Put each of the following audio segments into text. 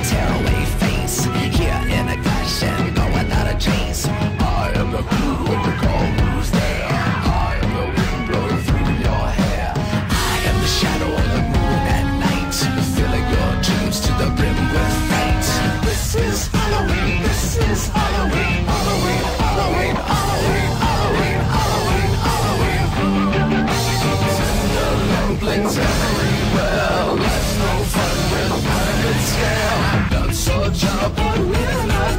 tearaway face. Here in a clash and go without a trace. I am the blue with the call, who's there? I am the wind blowing through your hair. I am the shadow of the moon at night, filling your dreams to the brim with fright. This is Halloween, this is Halloween, Halloween, Halloween, Halloween, Halloween, Halloween, Halloween. Tender lumplings everywhere. Life's no fun with private scare. Not so job, but we're not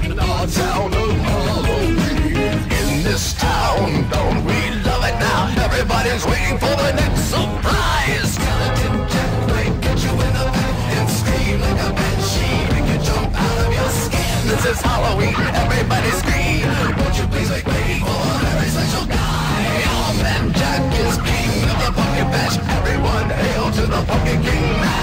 in our town of Halloween. In this town, don't we love it now? Everybody's waiting for the next surprise. Skeleton Jack might get you in the back and scream like a banshee, make you jump out of your skin. This is Halloween, everybody scream. Won't you please make way for a very special guy? Our man Jack is king of the pumpkin patch. Everyone hail to the pumpkin king now.